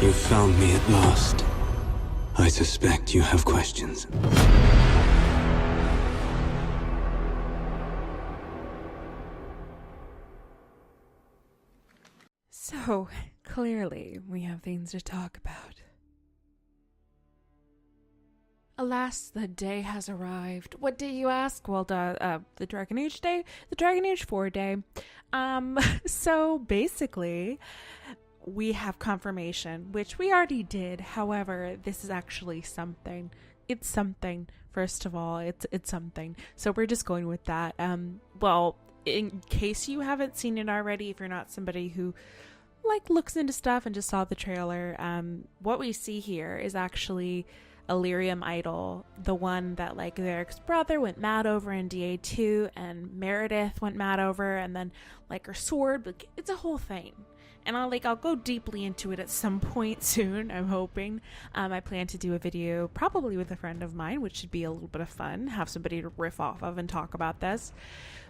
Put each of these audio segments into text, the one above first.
You found me at last. I suspect you have questions. So, clearly, we have things to talk about. Alas, the day has arrived. What day, you ask? Well, the Dragon Age day? The Dragon Age 4 day. So basically, we have confirmation, which we already did. However, this is actually something. It's something. First of all, it's something. So we're just going with that. Well, in case you haven't seen it already, if you're not somebody who looks into stuff and just saw the trailer, what we see here is actually Illyrium Idol, the one that Eric's brother went mad over in DA2 and Meredith went mad over, and then her sword, but it's a whole thing. And I'll go deeply into it at some point soon, I'm hoping. I plan to do a video probably with a friend of mine, which should be a little bit of fun, have somebody to riff off of and talk about this.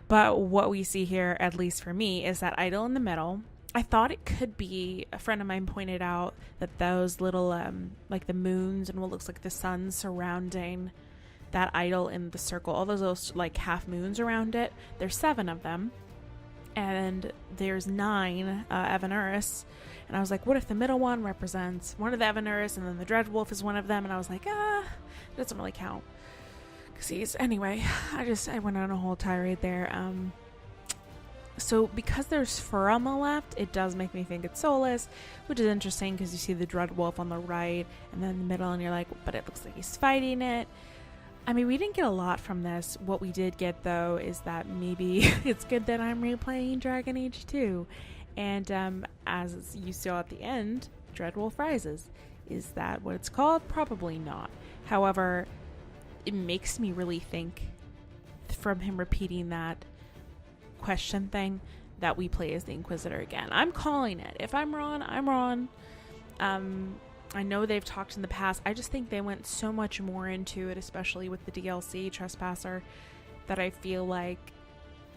But what we see here, at least for me, is that idol in the middle. I thought it could be, a friend of mine pointed out that those little, the moons and what looks like the sun surrounding that idol in the circle, all those little, half moons around it, there's 7 of them. And there's 9 Evanuris. And I was like, what if the middle one represents one of the Evanuris and then the Dreadwolf is one of them? And I was like, it doesn't really count. Anyway, I went on a whole tirade there. So because there's fur on the left, it does make me think it's Solas, which is interesting because you see the Dreadwolf on the right and then in the middle and you're like, but it looks like he's fighting it. I mean, we didn't get a lot from this. What we did get, though, is that maybe it's good that I'm replaying Dragon Age 2. And as you saw at the end, Dreadwolf rises. Is that what it's called? Probably not. However, it makes me really think, from him repeating that question thing, that we play as the Inquisitor again. I'm calling it. If I'm wrong, I'm wrong. I know they've talked in the past. I just think they went so much more into it, especially with the DLC Trespasser, that I feel like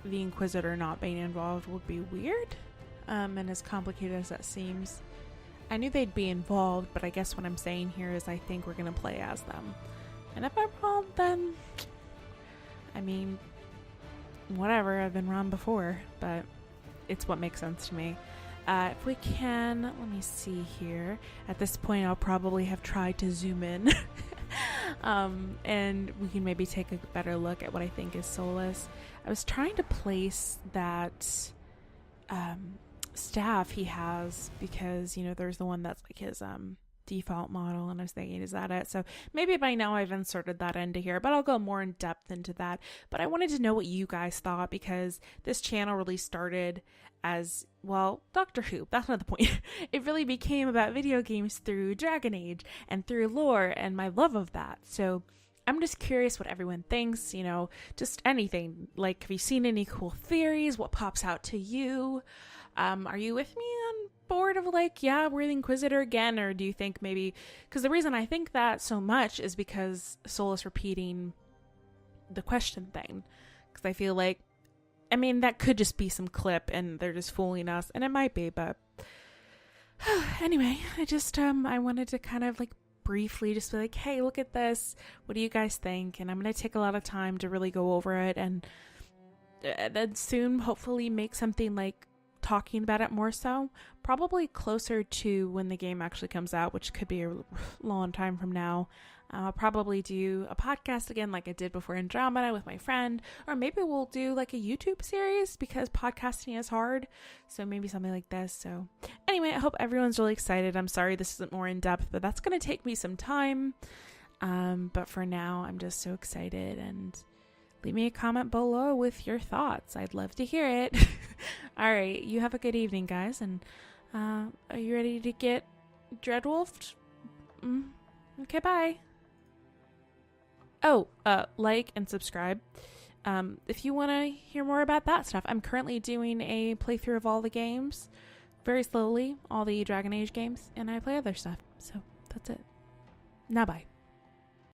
the Inquisitor not being involved would be weird. And as complicated as that seems, I knew they'd be involved, but I guess what I'm saying here is I think we're going to play as them. And if I'm wrong, then I mean, whatever, I've been wrong before, but it's what makes sense to me. If we can, let me see here. At this point, I'll probably have tried to zoom in. And we can maybe take a better look at what I think is Solas. I was trying to place that staff he has because, there's the one that's his default model, and I was thinking, is that it? So maybe by now I've inserted that into here, but I'll go more in depth into that. But I wanted to know what you guys thought, because this channel really started as, well, Doctor Who. That's not the point. It really became about video games through Dragon Age and through lore and my love of that. So I'm just curious what everyone thinks, just anything. Have you seen any cool theories? What pops out to you? Are you with me on board of yeah, we're the Inquisitor again? Or do you think maybe, because the reason I think that so much is because Solas repeating the question thing, because I feel that could just be some clip and they're just fooling us, and it might be, but anyway, I just I wanted to kind of briefly just be hey, look at this, what do you guys think? And I'm gonna take a lot of time to really go over it, and then soon hopefully make something talking about it more, so probably closer to when the game actually comes out, which could be a long time from now. I'll probably do a podcast again like I did before Andromeda with my friend, or maybe we'll do a YouTube series, because podcasting is hard, so maybe something like this. So anyway, I hope everyone's really excited. I'm sorry this isn't more in depth, but that's going to take me some time, but for now I'm just so excited. And leave me a comment below with your thoughts. I'd love to hear it. All right, you have a good evening, guys, and are you ready to get Dreadwolfed? Okay, bye. Oh, like and subscribe if you want to hear more about that stuff. I'm currently doing a playthrough of all the games, very slowly, all the Dragon Age games, and I play other stuff. So that's it. Now bye.